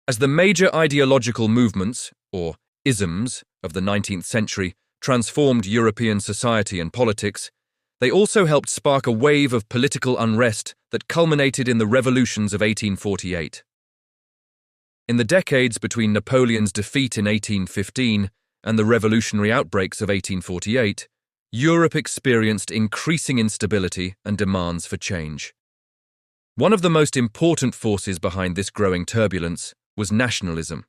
As the major ideological movements, or isms, of the 19th century transformed European society and politics, they also helped spark a wave of political unrest that culminated in the revolutions of 1848. In the decades between Napoleon's defeat in 1815 and the revolutionary outbreaks of 1848, Europe experienced increasing instability and demands for change. One of the most important forces behind this growing turbulence was nationalism.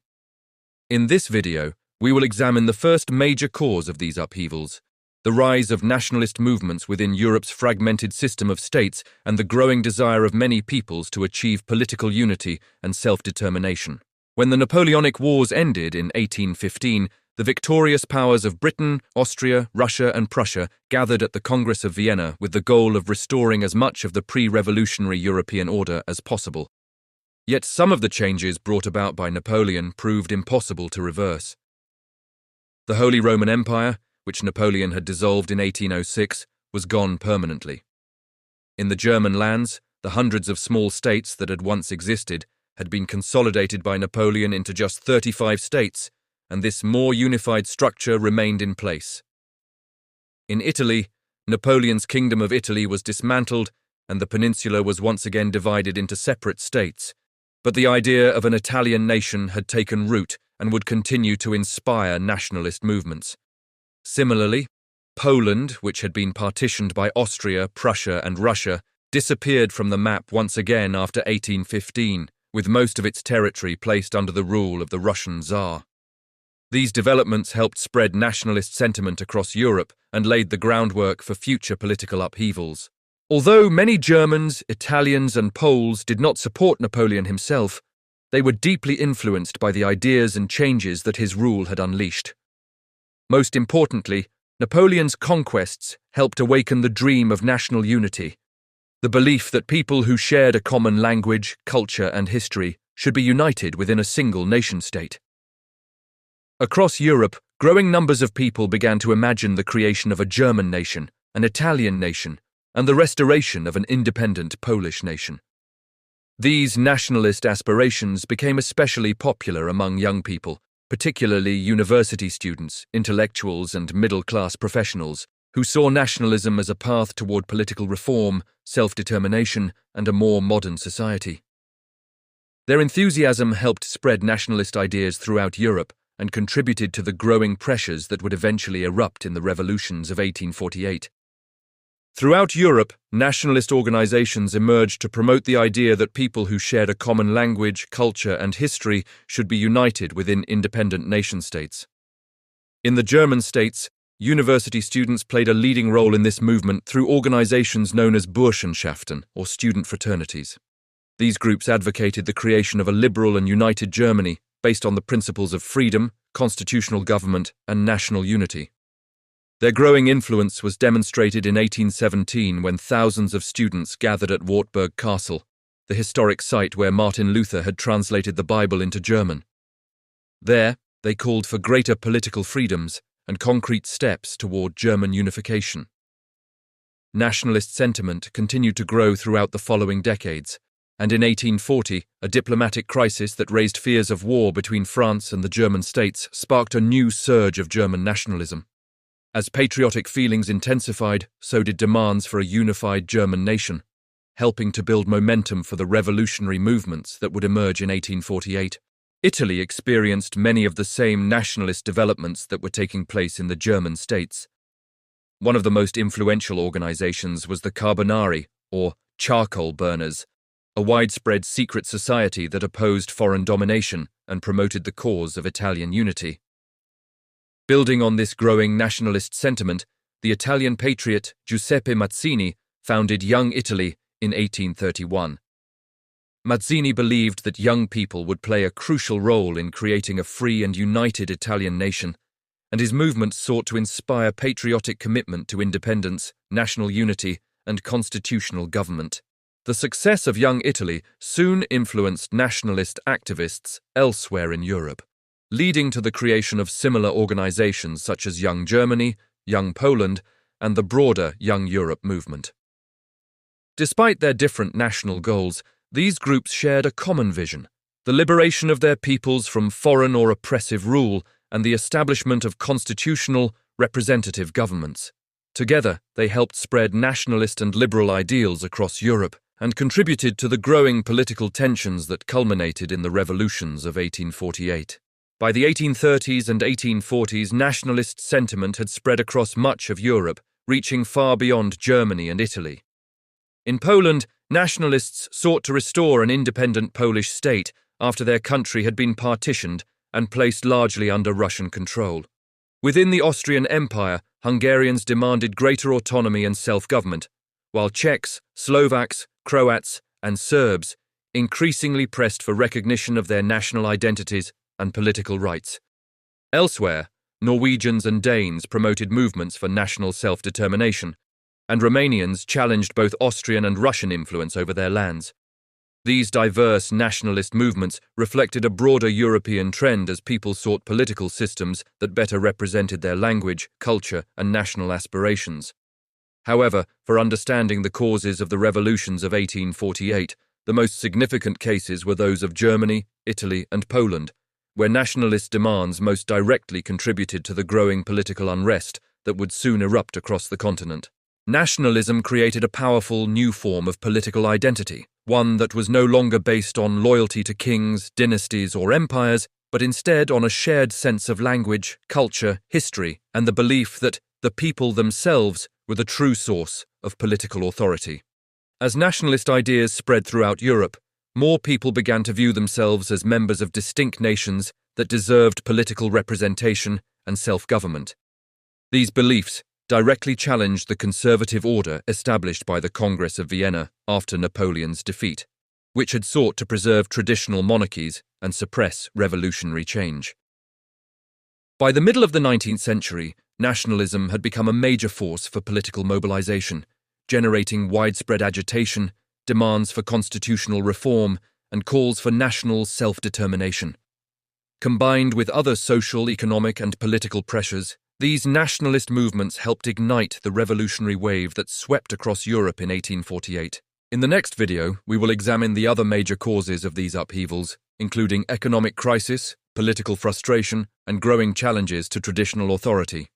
In this video, we will examine the first major cause of these upheavals, the rise of nationalist movements within Europe's fragmented system of states and the growing desire of many peoples to achieve political unity and self-determination. When the Napoleonic Wars ended in 1815, the victorious powers of Britain, Austria, Russia, and Prussia gathered at the Congress of Vienna with the goal of restoring as much of the pre-revolutionary European order as possible. Yet some of the changes brought about by Napoleon proved impossible to reverse. The Holy Roman Empire, which Napoleon had dissolved in 1806, was gone permanently. In the German lands, the hundreds of small states that had once existed had been consolidated by Napoleon into just 35 states, and this more unified structure remained in place. In Italy, Napoleon's Kingdom of Italy was dismantled, and the peninsula was once again divided into separate states, but the idea of an Italian nation had taken root and would continue to inspire nationalist movements. Similarly, Poland, which had been partitioned by Austria, Prussia, and Russia, disappeared from the map once again after 1815, with most of its territory placed under the rule of the Russian Tsar. These developments helped spread nationalist sentiment across Europe and laid the groundwork for future political upheavals. Although many Germans, Italians, and Poles did not support Napoleon himself, they were deeply influenced by the ideas and changes that his rule had unleashed. Most importantly, Napoleon's conquests helped awaken the dream of national unity, the belief that people who shared a common language, culture, and history should be united within a single nation-state. Across Europe, growing numbers of people began to imagine the creation of a German nation, an Italian nation, and the restoration of an independent Polish nation. These nationalist aspirations became especially popular among young people, particularly university students, intellectuals, and middle-class professionals, who saw nationalism as a path toward political reform, self-determination, and a more modern society. Their enthusiasm helped spread nationalist ideas throughout Europe and contributed to the growing pressures that would eventually erupt in the revolutions of 1848. Throughout Europe, nationalist organizations emerged to promote the idea that people who shared a common language, culture, and history should be united within independent nation-states. In the German states, university students played a leading role in this movement through organizations known as Burschenschaften, or student fraternities. These groups advocated the creation of a liberal and united Germany based on the principles of freedom, constitutional government, and national unity. Their growing influence was demonstrated in 1817 when thousands of students gathered at Wartburg Castle, the historic site where Martin Luther had translated the Bible into German. There, they called for greater political freedoms and concrete steps toward German unification. Nationalist sentiment continued to grow throughout the following decades, and in 1840, a diplomatic crisis that raised fears of war between France and the German states sparked a new surge of German nationalism. As patriotic feelings intensified, so did demands for a unified German nation, helping to build momentum for the revolutionary movements that would emerge in 1848. Italy experienced many of the same nationalist developments that were taking place in the German states. One of the most influential organizations was the Carbonari, or charcoal burners, a widespread secret society that opposed foreign domination and promoted the cause of Italian unity. Building on this growing nationalist sentiment, the Italian patriot Giuseppe Mazzini founded Young Italy in 1831. Mazzini believed that young people would play a crucial role in creating a free and united Italian nation, and his movement sought to inspire patriotic commitment to independence, national unity, and constitutional government. The success of Young Italy soon influenced nationalist activists elsewhere in Europe, leading to the creation of similar organizations such as Young Germany, Young Poland, and the broader Young Europe movement. Despite their different national goals, these groups shared a common vision: the liberation of their peoples from foreign or oppressive rule, and the establishment of constitutional, representative governments. Together, they helped spread nationalist and liberal ideals across Europe and contributed to the growing political tensions that culminated in the revolutions of 1848. By the 1830s and 1840s, nationalist sentiment had spread across much of Europe, reaching far beyond Germany and Italy. In Poland, nationalists sought to restore an independent Polish state after their country had been partitioned and placed largely under Russian control. Within the Austrian Empire, Hungarians demanded greater autonomy and self-government, while Czechs, Slovaks, Croats, and Serbs increasingly pressed for recognition of their national identities and political rights. Elsewhere, Norwegians and Danes promoted movements for national self-determination, and Romanians challenged both Austrian and Russian influence over their lands. These diverse nationalist movements reflected a broader European trend as people sought political systems that better represented their language, culture, and national aspirations. However, for understanding the causes of the revolutions of 1848, the most significant cases were those of Germany, Italy, and Poland, where nationalist demands most directly contributed to the growing political unrest that would soon erupt across the continent. Nationalism created a powerful new form of political identity, one that was no longer based on loyalty to kings, dynasties, or empires, but instead on a shared sense of language, culture, history, and the belief that the people themselves were the true source of political authority. As nationalist ideas spread throughout Europe, more people began to view themselves as members of distinct nations that deserved political representation and self-government. These beliefs directly challenged the conservative order established by the Congress of Vienna after Napoleon's defeat, which had sought to preserve traditional monarchies and suppress revolutionary change. By the middle of the 19th century, nationalism had become a major force for political mobilization, generating widespread agitation, demands for constitutional reform, and calls for national self-determination. Combined with other social, economic, and political pressures, these nationalist movements helped ignite the revolutionary wave that swept across Europe in 1848. In the next video, we will examine the other major causes of these upheavals, including economic crisis, political frustration, and growing challenges to traditional authority.